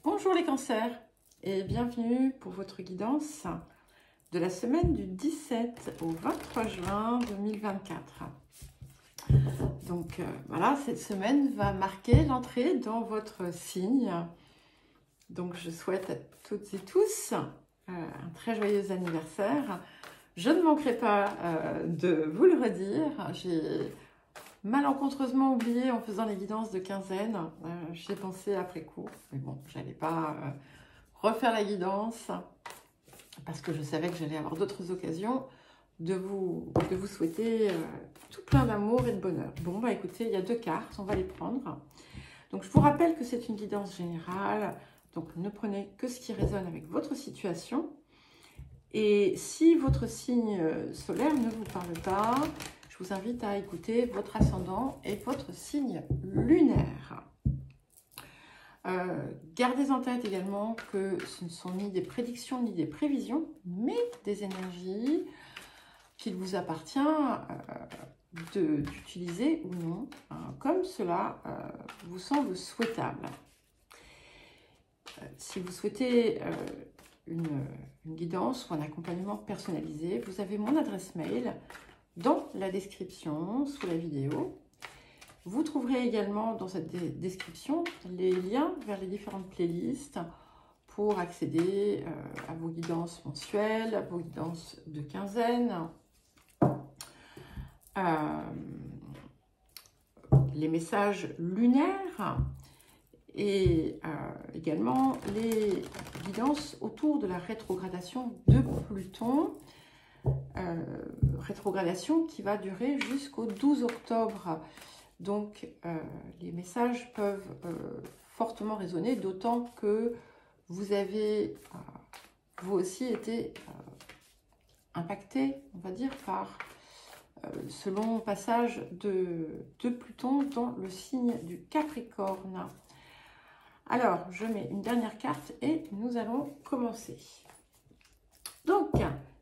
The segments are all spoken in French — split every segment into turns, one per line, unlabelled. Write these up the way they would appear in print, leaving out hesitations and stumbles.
Bonjour les cancers et bienvenue pour votre guidance de la semaine du 17 au 23 juin 2024. Donc voilà, cette semaine va marquer l'entrée dans votre signe. Donc je souhaite à toutes et tous un très joyeux anniversaire. Je ne manquerai pas de vous le redire. J'ai malencontreusement oublié en faisant les guidances de quinzaine. J'ai pensé après coup, mais bon, j'allais pas refaire la guidance parce que je savais que j'allais avoir d'autres occasions de vous souhaiter tout plein d'amour et de bonheur. Bon, bah écoutez, il y a deux cartes, on va les prendre. Donc je vous rappelle que c'est une guidance générale, donc ne prenez que ce qui résonne avec votre situation. Et si votre signe solaire ne vous parle pas, je vous invite à écouter votre ascendant et votre signe lunaire. Gardez en tête également que ce ne sont ni des prédictions ni des prévisions, mais des énergies qu'il vous appartient d'utiliser ou non, comme cela vous semble souhaitable. Si vous souhaitez une guidance ou un accompagnement personnalisé, vous avez mon adresse mail dans la description sous la vidéo. Vous trouverez également dans cette description les liens vers les différentes playlists pour accéder à vos guidances mensuelles, à vos guidances de quinzaine, les messages lunaires et également les guidances autour de la rétrogradation de Pluton. Rétrogradation qui va durer jusqu'au 12 octobre. Donc, les messages peuvent fortement résonner, d'autant que vous avez, vous aussi, été impacté, on va dire, par ce long passage de Pluton dans le signe du Capricorne. Alors, je mets une dernière carte et nous allons commencer. Donc,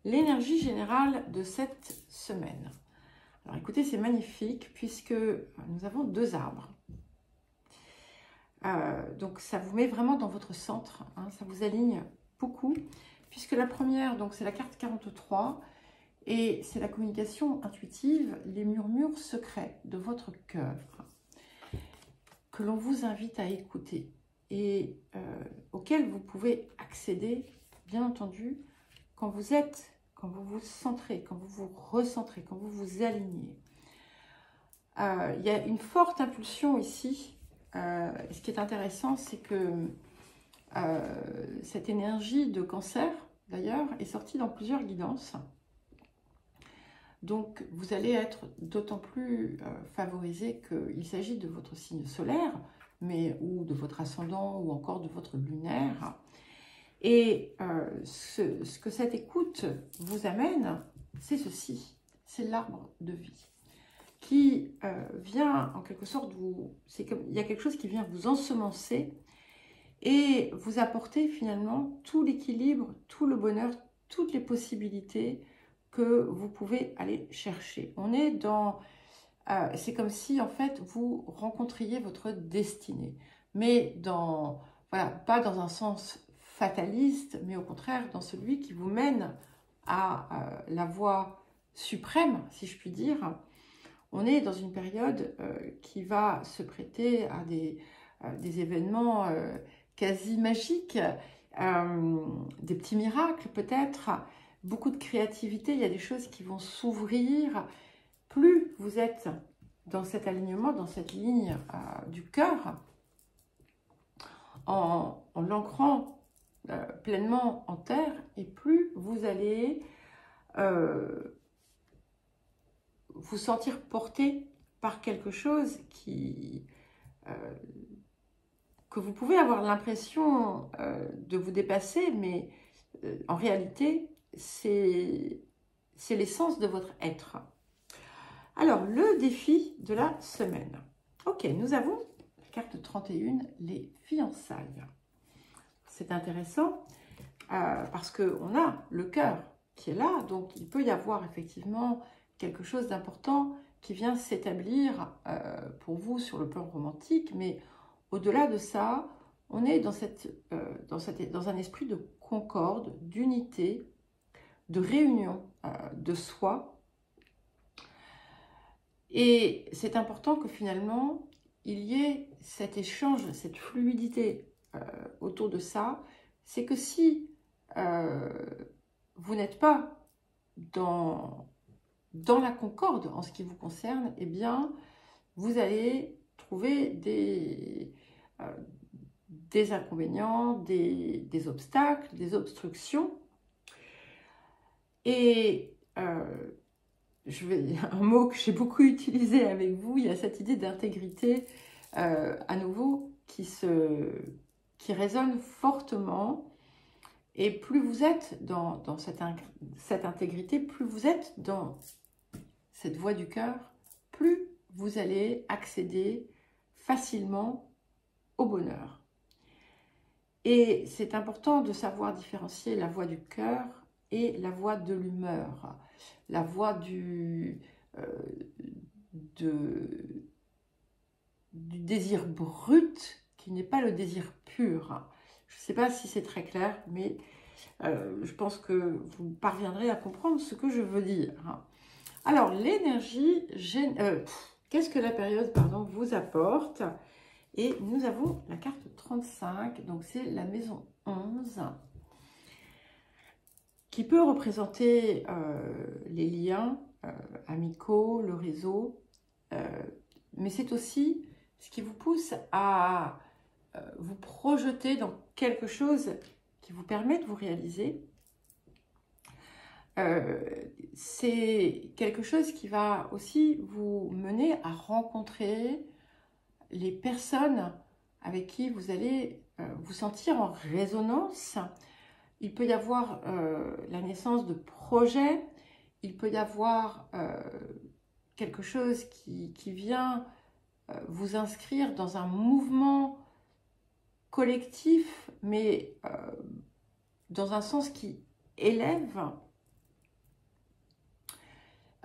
l'énergie générale de cette semaine. Alors écoutez, c'est magnifique puisque nous avons deux arbres. Donc ça vous met vraiment dans votre centre, hein, ça vous aligne beaucoup. Puisque la première, donc c'est la carte 43 et c'est la communication intuitive, les murmures secrets de votre cœur que l'on vous invite à écouter et auxquels vous pouvez accéder, bien entendu, quand vous êtes... quand vous vous centrez, quand vous vous recentrez, quand vous vous alignez. Il y a une forte impulsion ici. Ce qui est intéressant, c'est que cette énergie de cancer, d'ailleurs, est sortie dans plusieurs guidances. Donc, vous allez être d'autant plus favorisé qu'il s'agit de votre signe solaire, mais ou de votre ascendant, ou encore de votre lunaire. Et ce que cette écoute vous amène, c'est ceci, c'est l'arbre de vie qui vient en quelque sorte vous, c'est comme il y a quelque chose qui vient vous ensemencer et vous apporter finalement tout l'équilibre, tout le bonheur, toutes les possibilités que vous pouvez aller chercher. On est dans, c'est comme si en fait vous rencontriez votre destinée, mais dans, voilà, pas dans un sens fataliste, mais au contraire dans celui qui vous mène à la voie suprême, si je puis dire. On est dans une période qui va se prêter à des événements quasi magiques, des petits miracles peut-être, beaucoup de créativité, il y a des choses qui vont s'ouvrir. Plus vous êtes dans cet alignement, dans cette ligne du cœur, en l'ancrant pleinement en terre, et plus vous allez vous sentir porté par quelque chose que vous pouvez avoir l'impression de vous dépasser, mais en réalité, c'est l'essence de votre être. Alors, le défi de la semaine. Ok, nous avons la carte 31, les fiançailles. C'est intéressant parce qu'on a le cœur qui est là, donc il peut y avoir effectivement quelque chose d'important qui vient s'établir pour vous sur le plan romantique, mais au-delà de ça, on est dans, dans un esprit de concorde, d'unité, de réunion de soi. Et c'est important que finalement, il y ait cet échange, cette fluidité autour de ça. C'est que si vous n'êtes pas dans la concorde en ce qui vous concerne, eh bien, vous allez trouver des inconvénients, des obstacles, des obstructions. Et un mot que j'ai beaucoup utilisé avec vous, il y a cette idée d'intégrité à nouveau qui résonne fortement. Et plus vous êtes dans cette intégrité, plus vous êtes dans cette voie du cœur, plus vous allez accéder facilement au bonheur. Et c'est important de savoir différencier la voie du cœur et la voie de l'humeur, la voie du désir brut, qui n'est pas le désir pur. Je ne sais pas si c'est très clair, mais je pense que vous parviendrez à comprendre ce que je veux dire. Alors, l'énergie, qu'est-ce que la période, pardon, vous apporte? Et nous avons la carte 35, donc c'est la maison 11, qui peut représenter les liens amicaux, le réseau, mais c'est aussi ce qui vous pousse à vous projeter dans quelque chose qui vous permet de vous réaliser. C'est quelque chose qui va aussi vous mener à rencontrer les personnes avec qui vous allez vous sentir en résonance. Il peut y avoir la naissance de projets, il peut y avoir quelque chose qui vient vous inscrire dans un mouvement collectif, mais dans un sens qui élève.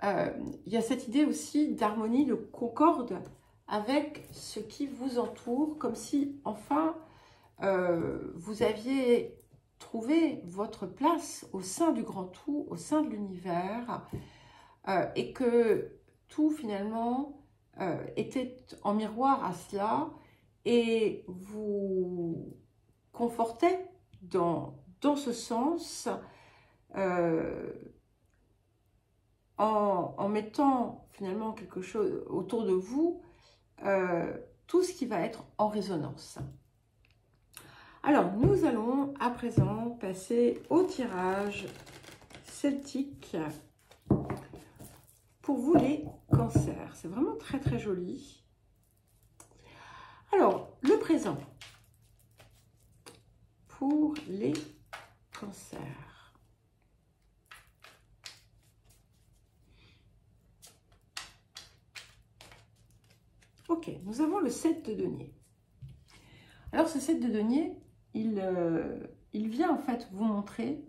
Il y a cette idée aussi d'harmonie, de concorde avec ce qui vous entoure, comme si enfin vous aviez trouvé votre place au sein du grand tout, au sein de l'univers, et que tout finalement était en miroir à cela et vous confortait dans ce sens en mettant finalement quelque chose autour de vous, tout ce qui va être en résonance. Alors, nous allons à présent passer au tirage celtique pour vous les cancers. C'est vraiment très très joli. Alors, le présent pour les cancers. Ok, nous avons le 7 de denier. Alors, ce 7 de denier, il vient en fait vous montrer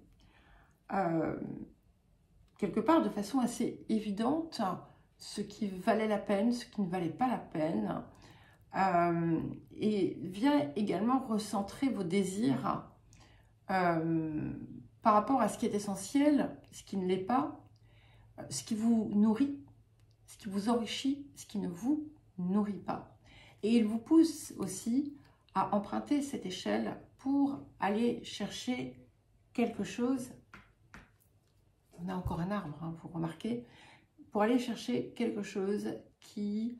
quelque part de façon assez évidente ce qui valait la peine, ce qui ne valait pas la peine, et vient également recentrer vos désirs par rapport à ce qui est essentiel, ce qui ne l'est pas, ce qui vous nourrit, ce qui vous enrichit, ce qui ne vous nourrit pas. Et il vous pousse aussi à emprunter cette échelle pour aller chercher quelque chose. On a encore un arbre, hein, vous remarquez, pour aller chercher quelque chose qui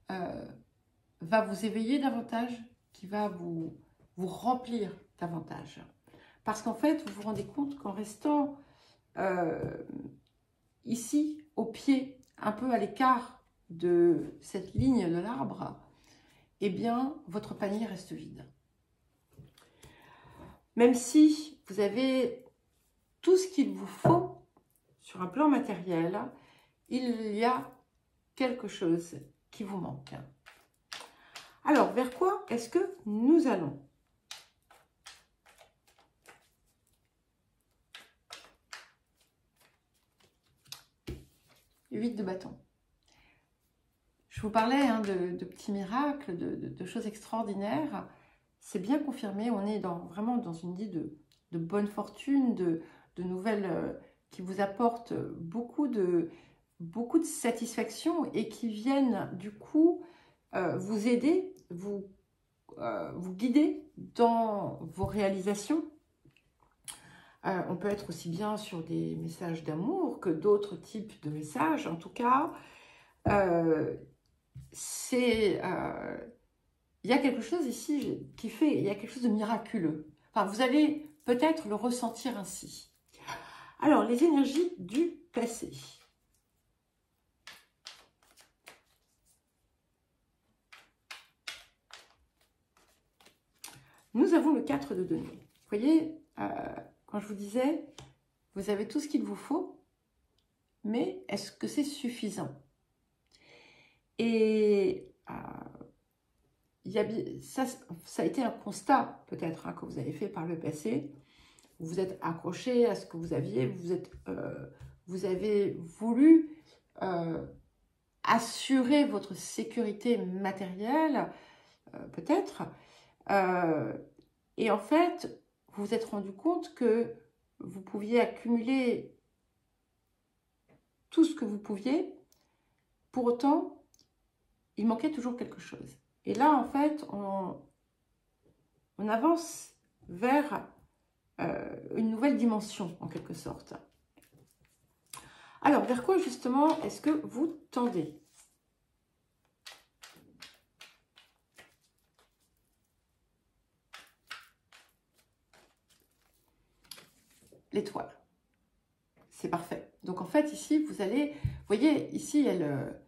va vous éveiller davantage, qui va vous remplir davantage. Parce qu'en fait, vous vous rendez compte qu'en restant ici, au pied, un peu à l'écart de cette ligne de l'arbre, eh bien, votre panier reste vide. Même si vous avez tout ce qu'il vous faut sur un plan matériel, il y a quelque chose qui vous manque. Alors, vers quoi est-ce que nous allons? Le 8 de bâton. Je vous parlais hein, de petits miracles, de choses extraordinaires. c'est bien confirmé. On est vraiment dans une idée de bonne fortune, de nouvelles qui vous apportent beaucoup de satisfaction et qui viennent du coup vous aider, vous guider dans vos réalisations. On peut être aussi bien sur des messages d'amour que d'autres types de messages. En tout cas, il y a quelque chose ici il y a quelque chose de miraculeux. Enfin, vous allez peut-être le ressentir ainsi. Alors, les énergies du passé. Nous avons le 4 de denier. Vous voyez, quand je vous disais, vous avez tout ce qu'il vous faut, mais est-ce que c'est suffisant? Et ça a été un constat peut-être que vous avez fait par le passé. Vous êtes accroché à ce que vous aviez, vous avez voulu assurer votre sécurité matérielle, peut-être. Et en fait, vous vous êtes rendu compte que vous pouviez accumuler tout ce que vous pouviez. Pour autant, il manquait toujours quelque chose. Et là, en fait, on avance vers une nouvelle dimension, en quelque sorte. Alors, vers quoi, justement, est-ce que vous tendez? L'étoile. C'est parfait. Donc, en fait, ici, vous allez... Vous voyez, ici, elle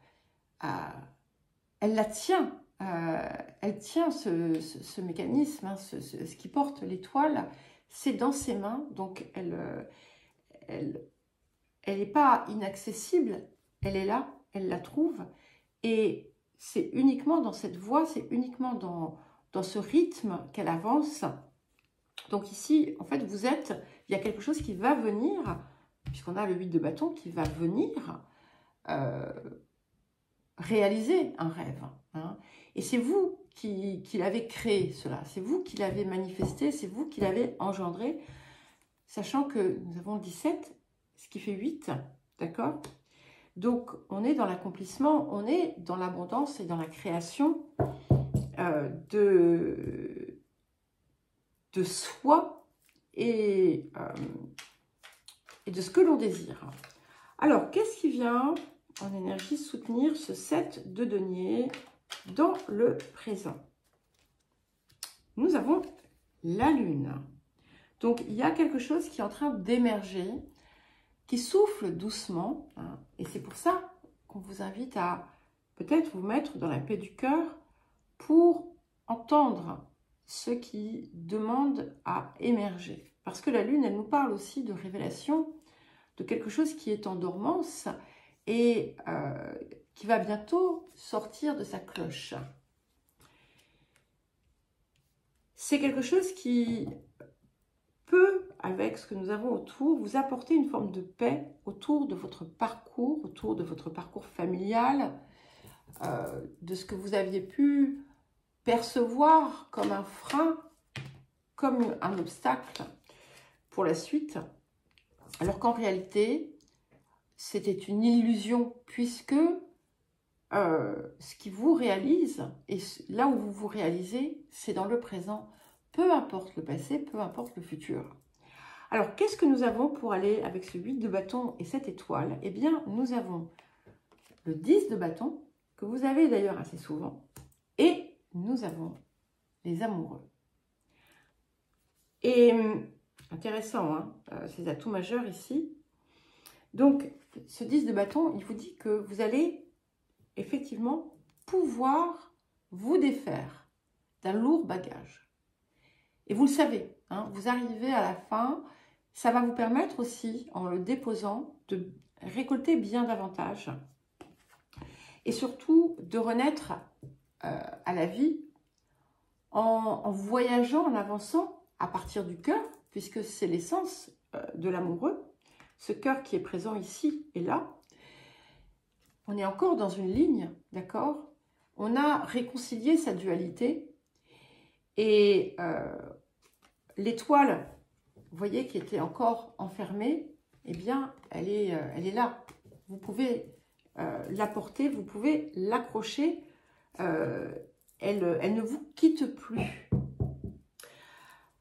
la tient. Elle tient ce mécanisme, hein, ce qui porte l'étoile, c'est dans ses mains. Donc, elle n'est pas inaccessible. Elle est là, elle la trouve. Et c'est uniquement dans cette voie, c'est uniquement dans ce rythme qu'elle avance. Donc ici, en fait, il y a quelque chose qui va venir, puisqu'on a le 8 de bâton qui va venir réaliser un rêve. Hein. Et c'est vous qui l'avez créé, cela. C'est vous qui l'avez manifesté, c'est vous qui l'avez engendré, sachant que nous avons le 17, ce qui fait 8, d'accord? Donc, on est dans l'accomplissement, on est dans l'abondance et dans la création de soi et de ce que l'on désire. Alors, qu'est-ce qui vient en énergie soutenir ce 7 de denier dans le présent? Nous avons la lune. Donc, il y a quelque chose qui est en train d'émerger, qui souffle doucement. Hein, et c'est pour ça qu'on vous invite à peut-être vous mettre dans la paix du cœur pour entendre ce qui demande à émerger. Parce que la lune, elle nous parle aussi de révélation, de quelque chose qui est en dormance et qui va bientôt sortir de sa cloche. C'est quelque chose qui peut, avec ce que nous avons autour, vous apporter une forme de paix autour de votre parcours familial, de ce que vous aviez pu percevoir comme un frein, comme un obstacle pour la suite, alors qu'en réalité, c'était une illusion, puisque ce qui vous réalise, et là où vous vous réalisez, c'est dans le présent, peu importe le passé, peu importe le futur. Alors, qu'est-ce que nous avons pour aller avec ce 8 de bâton et cette étoile? Eh bien, nous avons le 10 de bâton, que vous avez d'ailleurs assez souvent, et nous avons les amoureux. Et intéressant, hein, ces atouts majeurs ici. Donc, ce 10 de bâton, il vous dit que vous allez effectivement pouvoir vous défaire d'un lourd bagage. Et vous le savez, hein, vous arrivez à la fin, ça va vous permettre aussi, en le déposant, de récolter bien davantage. Et surtout, de renaître à la vie en voyageant, en avançant à partir du cœur, puisque c'est l'essence de l'amoureux, ce cœur qui est présent ici et là. On est encore dans une ligne, d'accord? On a réconcilié sa dualité Et l'étoile, vous voyez, qui était encore enfermée, eh bien, elle est là. Vous pouvez la porter, vous pouvez l'accrocher. Elle ne vous quitte plus.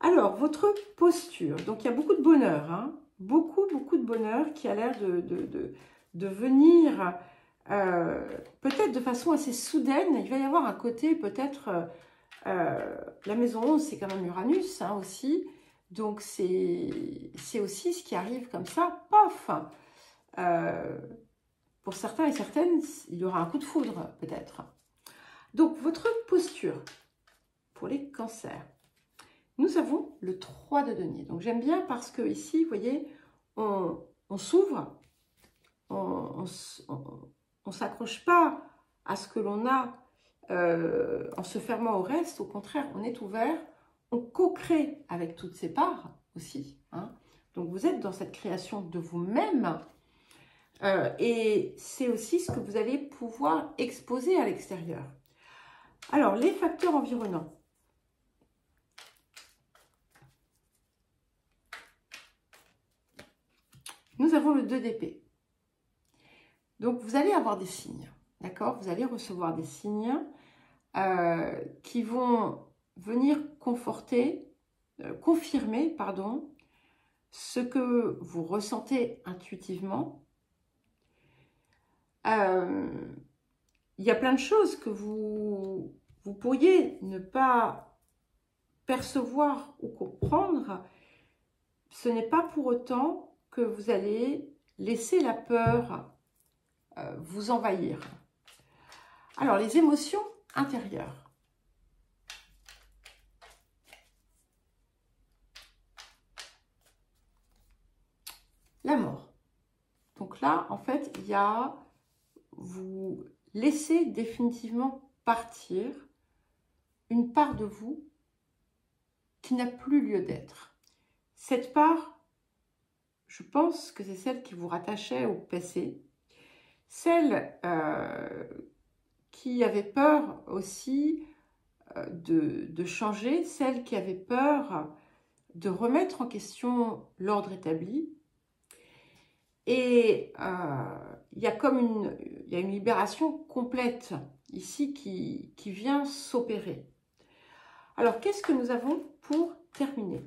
Alors, votre posture. Donc, il y a beaucoup de bonheur. Hein, beaucoup de bonheur qui a l'air de venir peut-être de façon assez soudaine. Il va y avoir un côté peut-être... la maison 11, c'est quand même Uranus hein, aussi. Donc, c'est aussi ce qui arrive comme ça. Pof pour certains et certaines, il y aura un coup de foudre peut-être. Donc, votre posture pour les cancers. Nous avons le 3 de denier. Donc, j'aime bien parce que ici, vous voyez, on s'ouvre, on ne s'accroche pas à ce que l'on a en se fermant au reste. Au contraire, on est ouvert, on co-crée avec toutes ces parts aussi. Hein. Donc, vous êtes dans cette création de vous-même et c'est aussi ce que vous allez pouvoir exposer à l'extérieur. Alors, les facteurs environnants. Nous avons le 2 d'épée. Donc, vous allez avoir des signes, d'accord? Vous allez recevoir des signes qui vont venir confirmer, pardon, ce que vous ressentez intuitivement. Il y a plein de choses que vous pourriez ne pas percevoir ou comprendre. Ce n'est pas pour autant que vous allez laisser la peur vous envahir. Alors, les émotions intérieures. La mort. Donc là, en fait, il y a... Vous laissez définitivement partir une part de vous qui n'a plus lieu d'être. Cette part, je pense que c'est celle qui vous rattachait au passé, celle qui avait peur aussi de changer, celle qui avait peur de remettre en question l'ordre établi. Et il y a comme une libération complète ici qui vient s'opérer. Alors, qu'est-ce que nous avons pour terminer?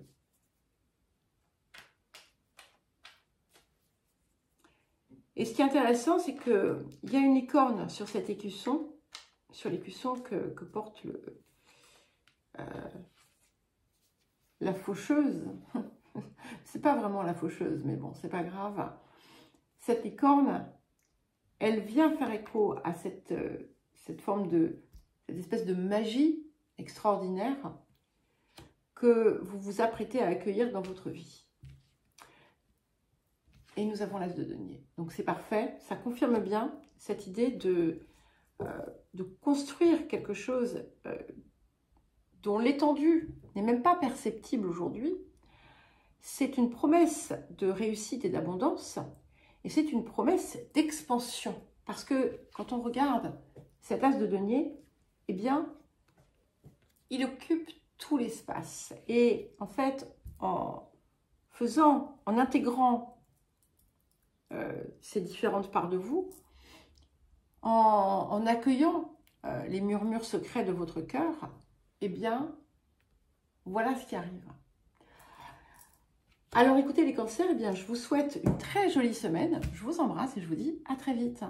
Et ce qui est intéressant, c'est qu'il y a une licorne sur cet écusson, sur l'écusson que porte la faucheuse. C'est pas vraiment la faucheuse, mais bon, c'est pas grave. Cette licorne, elle vient faire écho à cette forme cette espèce de magie extraordinaire que vous vous apprêtez à accueillir dans votre vie. Et nous avons l'as de denier. Donc c'est parfait, ça confirme bien cette idée de construire quelque chose dont l'étendue n'est même pas perceptible aujourd'hui. C'est une promesse de réussite et d'abondance. Et c'est une promesse d'expansion. Parce que quand on regarde cet as de denier, eh bien, il occupe tout l'espace. Et en fait, en intégrant ces différentes parts de vous, en accueillant les murmures secrets de votre cœur, eh bien, voilà ce qui arrive. Alors écoutez les cancers, eh bien, je vous souhaite une très jolie semaine. Je vous embrasse et je vous dis à très vite.